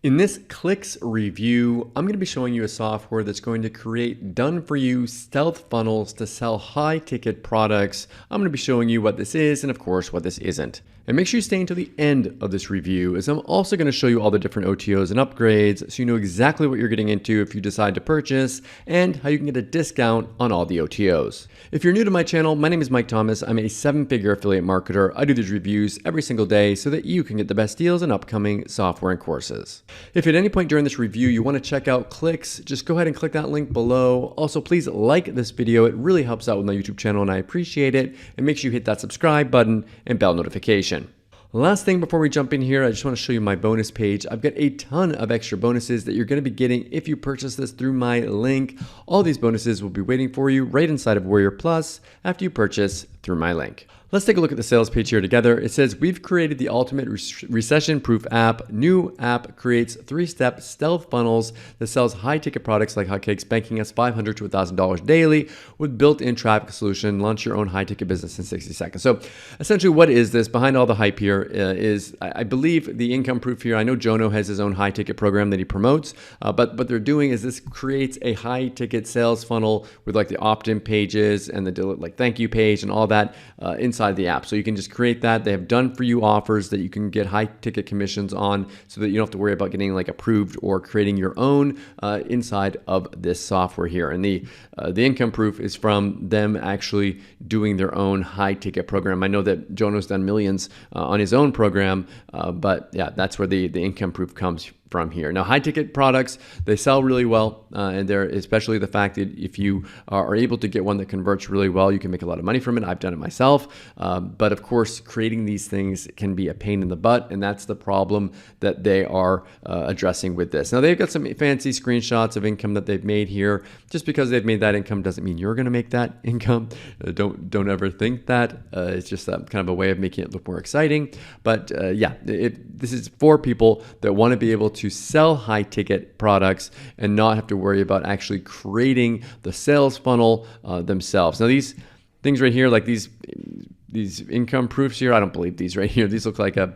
In this Klix review, I'm going to be showing you a software that's going to create done-for-you stealth funnels to sell high-ticket products. I'm going to be showing you what this is and, of course, what this isn't. And make sure you stay until the end of this review, as I'm also going to show you all the different OTOs and upgrades so you know exactly what you're getting into if you decide to purchase and how you can get a discount on all the OTOs. If you're new to my channel, my name is Mike Thomas. I'm a 7-figure affiliate marketer. I do these reviews every single day so that you can get the best deals on upcoming software and courses. If at any point during this review you want to check out Klix, just go ahead and click that link below. Also, please like this video. It really helps out with my YouTube channel and I appreciate it. And make sure you hit that subscribe button and bell notification. Last thing before we jump in here, I just want to show you my bonus page. I've got a ton of extra bonuses that you're going to be getting if you purchase this through my link. All these bonuses will be waiting for you right inside of Warrior Plus after you purchase through my link. Let's take a look at the sales page here together. It says, we've created the ultimate recession-proof app. New app creates 3-step stealth funnels that sells high-ticket products like hotcakes, banking us $500 to $1,000 daily with built-in traffic solution. Launch your own high-ticket business in 60 seconds. So essentially, what is this? Behind all the hype here is, I believe, the income proof here. I know Jono has his own high-ticket program that he promotes, but what they're doing is this creates a high-ticket sales funnel with like the opt-in pages and the like thank you page and all that inside the app. So you can just create that. They have done for you offers that you can get high ticket commissions on so that you don't have to worry about getting like approved or creating your own inside of this software here. And the income proof is from them actually doing their own high ticket program. I know that Jono's done millions on his own program, but yeah, that's where the income proof comes from here. Now, high ticket products, they sell really well, and they're especially the fact that if you are able to get one that converts really well, you can make a lot of money from it. I've done it myself, but of course, creating these things can be a pain in the butt, and that's the problem that they are addressing with this. Now, they've got some fancy screenshots of income that they've made here. Just because they've made that income doesn't mean you're going to make that income. Don't ever think that. It's just kind of a way of making it look more exciting. But yeah, this is for people that want to be able to sell high ticket products and not have to worry about actually creating the sales funnel themselves. Now, these things right here, like these income proofs here, I don't believe these right here. These look like a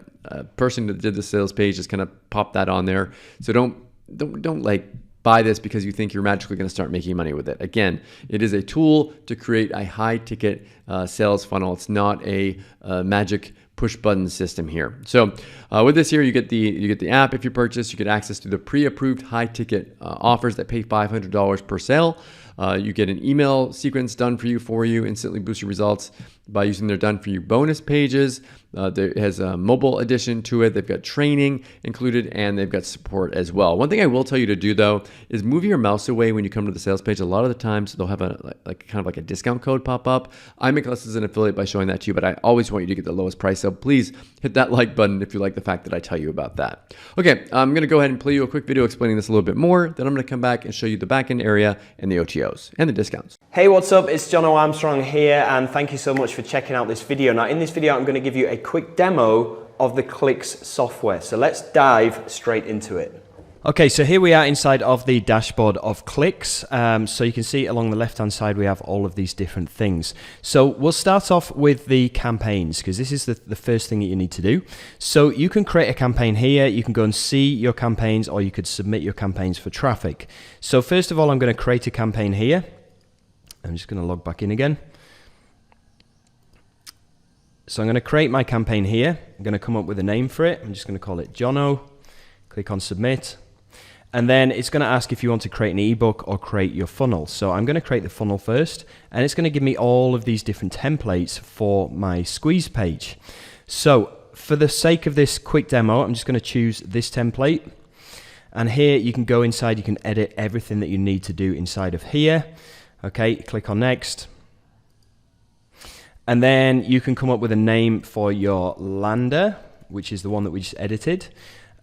person that did the sales page just kind of popped that on there. So don't like buy this because you think you're magically going to start making money with it. Again, it is a tool to create a high ticket sales funnel. It's not a magic push button system here. So with this here, you get the app. If you purchase, you get access to the pre-approved high ticket offers that pay $500 per sale. You get an email sequence done for you, instantly boost your results by using their done for you bonus pages. There has a mobile addition to it. They've got training included and they've got support as well. One thing I will tell you to do though is move your mouse away when you come to the sales page. A lot of the times they'll have a kind of a discount code pop up. I make less as an affiliate by showing that to you, but I always want you to get the lowest price. So please hit that like button if you like the fact that I tell you about that. Okay, I'm going to go ahead and play you a quick video explaining this a little bit more. Then I'm going to come back and show you the backend area and the OTOs and the discounts. Hey, what's up? It's Jono Armstrong here, and thank you so much for checking out this video. Now, in this video, I'm going to give you a quick demo of the Klix software. So let's dive straight into it. Okay, so here we are inside of the dashboard of Klix. So you can see along the left-hand side, we have all of these different things. So we'll start off with the campaigns, because this is the first thing that you need to do. So you can create a campaign here. You can go and see your campaigns, or you could submit your campaigns for traffic. So first of all, I'm going to create a campaign here. I'm just going to log back in again. So I'm going to create my campaign here. I'm going to come up with a name for it. I'm just going to call it Jono. Click on submit. And then it's going to ask if you want to create an ebook or create your funnel. So I'm going to create the funnel first, and it's going to give me all of these different templates for my squeeze page. So for the sake of this quick demo, I'm just going to choose this template. And here you can go inside, you can edit everything that you need to do inside of here. Okay, click on next. And then you can come up with a name for your lander, which is the one that we just edited.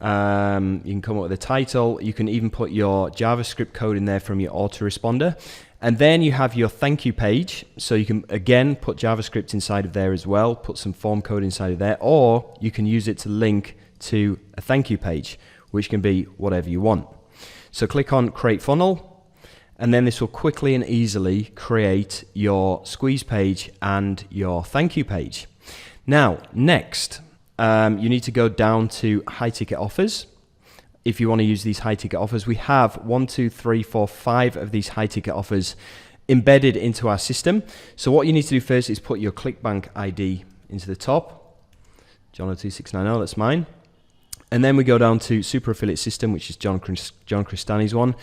You can come up with a title. You can even put your JavaScript code in there from your autoresponder. And then you have your thank you page. So you can, again, put JavaScript inside of there as well, put some form code inside of there, or you can use it to link to a thank you page, which can be whatever you want. So click on Create Funnel. And then this will quickly and easily create your squeeze page and your thank you page. Now, next, you need to go down to high ticket offers. if you want to use these high ticket offers. We have 1, 2, 3, 4, 5 of these high ticket offers embedded into our system. So what you need to do first is put your ClickBank ID into the top. John02690, that's mine. And then we go down to Super Affiliate System, which is John Cristani's one,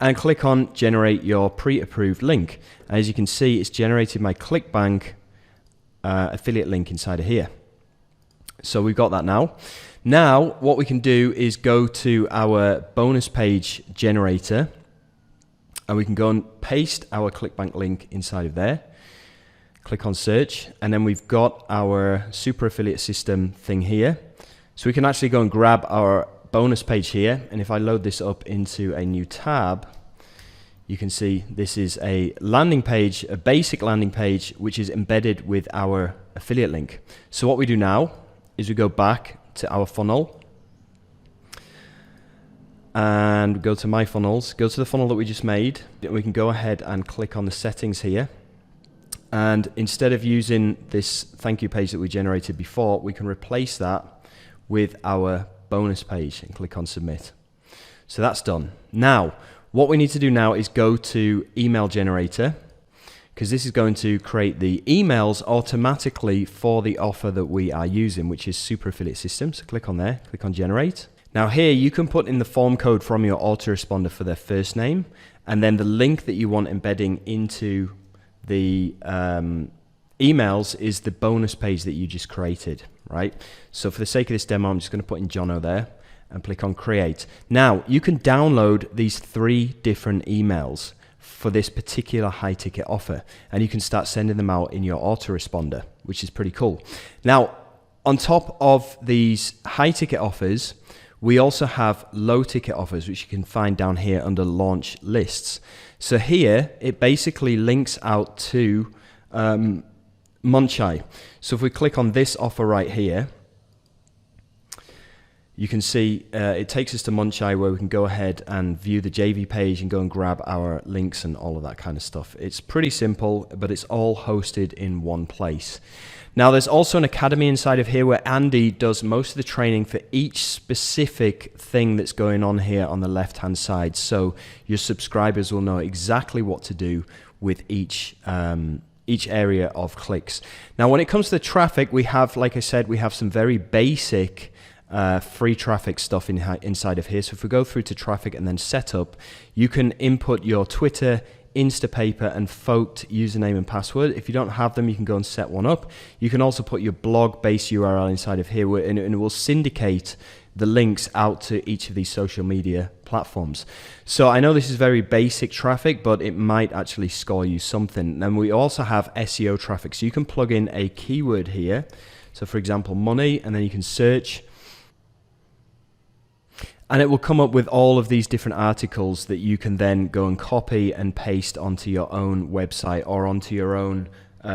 and click on Generate Your Pre-Approved Link. And as you can see, it's generated my ClickBank affiliate link inside of here. So we've got that now. Now, what we can do is go to our bonus page generator, and we can go and paste our ClickBank link inside of there. Click on search, and then we've got our Super Affiliate System thing here. So we can actually go and grab our bonus page here, and if I load this up into a new tab, you can see this is a landing page, a basic landing page, which is embedded with our affiliate link. So what we do now is we go back to our funnel, and go to My Funnels, go to the funnel that we just made. We can go ahead and click on the settings here. And instead of using this thank you page that we generated before, we can replace that with our bonus page and click on submit. So that's done. Now, what we need to do now is go to email generator, because this is going to create the emails automatically for the offer that we are using, which is Super Affiliate System. So click on there, click on generate. Now here you can put in the form code from your autoresponder for their first name, and then the link that you want embedding into the emails is the bonus page that you just created, right? So for the sake of this demo, I'm just going to put in Jono there and click on create. Now you can download these 3 different emails for this particular high ticket offer, and you can start sending them out in your autoresponder, which is pretty cool. Now, on top of these high ticket offers, we also have low ticket offers, which you can find down here under launch lists. So here, it basically links out to Munchai. So if we click on this offer right here, you can see it takes us to Munchai, where we can go ahead and view the JV page and go and grab our links and all of that kind of stuff. It's pretty simple, but it's all hosted in one place. Now, there's also an academy inside of here where Andy does most of the training for each specific thing that's going on here on the left-hand side. So your subscribers will know exactly what to do with each area of Klix. Now, when it comes to the traffic, we have, like I said, we have some very basic free traffic stuff inside of here. So if we go through to traffic and then setup, you can input your Twitter, Instapaper, and Folked username and password. If you don't have them, you can go and set one up. You can also put your blog base URL inside of here, and it will syndicate the links out to each of these social media platforms. So I know this is very basic traffic, but it might actually score you something. And we also have SEO traffic. So you can plug in a keyword here. So for example, money, and then you can search. And it will come up with all of these different articles that you can then go and copy and paste onto your own website or onto your own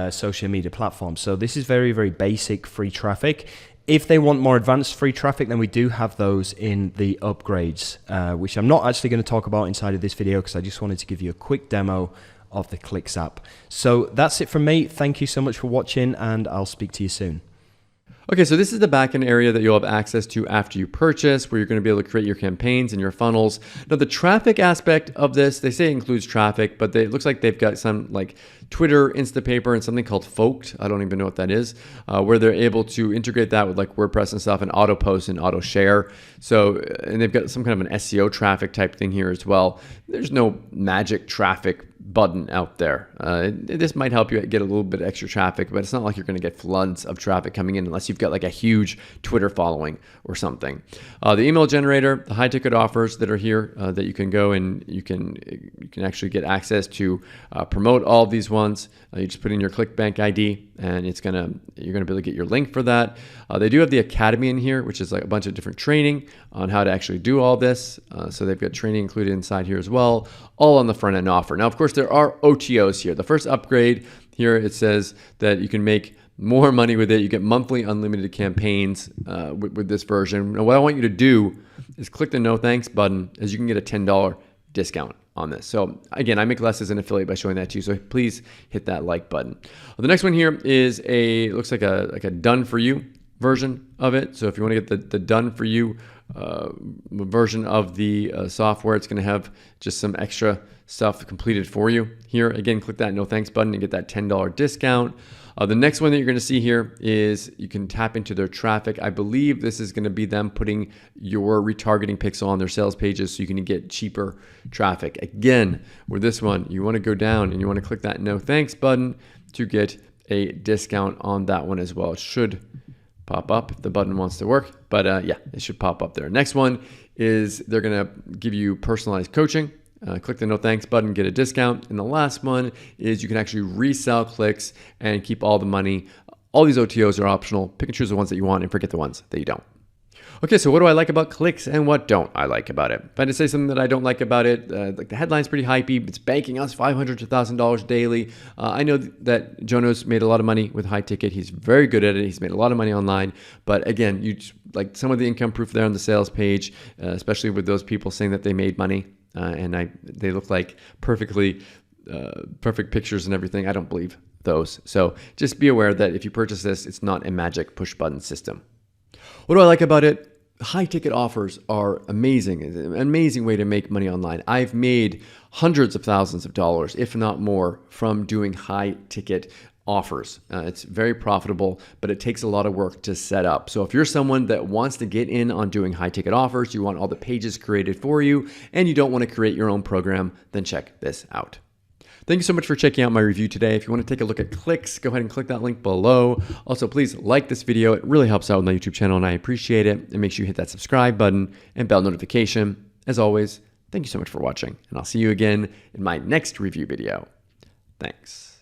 social media platform. So this is very, very basic free traffic. If they want more advanced free traffic, then we do have those in the upgrades, which I'm not actually going to talk about inside of this video because I just wanted to give you a quick demo of the Klix app. So that's it from me. Thank you so much for watching, and I'll speak to you soon. Okay, so this is the backend area that you'll have access to after you purchase, where you're going to be able to create your campaigns and your funnels. Now, the traffic aspect of this, they say it includes traffic, but it looks like they've got some like Twitter, Instapaper, and something called Folked. I don't even know what that is, where they're able to integrate that with like WordPress and stuff, and auto post and auto share. So, and they've got some kind of an SEO traffic type thing here as well. There's no magic traffic button out there. This might help you get a little bit of extra traffic, but it's not like you're going to get floods of traffic coming in unless you've got like a huge Twitter following or something. The email generator, the high ticket offers that are here that you can go and you can actually get access to promote all of these ones. You just put in your ClickBank ID, and you're gonna be able to get your link for that. They do have the academy in here, which is like a bunch of different training on how to actually do all this. So they've got training included inside here as well, all on the front end offer. Now, of course, there are OTOs here. The first upgrade here, it says that you can make more money with it. You get monthly unlimited campaigns with this version. Now, what I want you to do is click the no thanks button, as you can get a $10 discount on this. So again, I make less as an affiliate by showing that to you. So please hit that like button. The next one here is looks like a done for you version of it. So if you want to get the done for you version of the software. It's going to have just some extra stuff completed for you here. Again, click that no thanks button and get that $10 discount. The next one that you're going to see here is you can tap into their traffic. I believe this is going to be them putting your retargeting pixel on their sales pages so you can get cheaper traffic. Again, with this one, you want to go down and you want to click that no thanks button to get a discount on that one as well. It should pop up if the button wants to work, but yeah, it should pop up there. Next one is they're going to give you personalized coaching. Click the no thanks button, get a discount. And the last one is you can actually resell Klix and keep all the money. All these OTOs are optional. Pick and choose the ones that you want and forget the ones that you don't. Okay, so what do I like about Klix and what don't I like about it? If I had to say something that I don't like about it, like the headline's pretty hypey. It's banking us $500 to $1,000 daily. I know that Jono's made a lot of money with high ticket. He's very good at it. He's made a lot of money online. But again, like some of the income proof there on the sales page, especially with those people saying that they made money. They look like perfect pictures and everything. I don't believe those. So just be aware that if you purchase this, it's not a magic push button system. What do I like about it? High ticket offers are amazing. It's an amazing way to make money online. I've made hundreds of thousands of dollars, if not more, from doing high ticket offers. It's very profitable, but it takes a lot of work to set up. So if you're someone that wants to get in on doing high ticket offers, you want all the pages created for you, and you don't want to create your own program, then check this out. Thank you so much for checking out my review today. If you want to take a look at Klix, go ahead and click that link below. Also, please like this video. It really helps out with my YouTube channel, and I appreciate it. And make sure you hit that subscribe button and bell notification. As always, thank you so much for watching, and I'll see you again in my next review video. Thanks.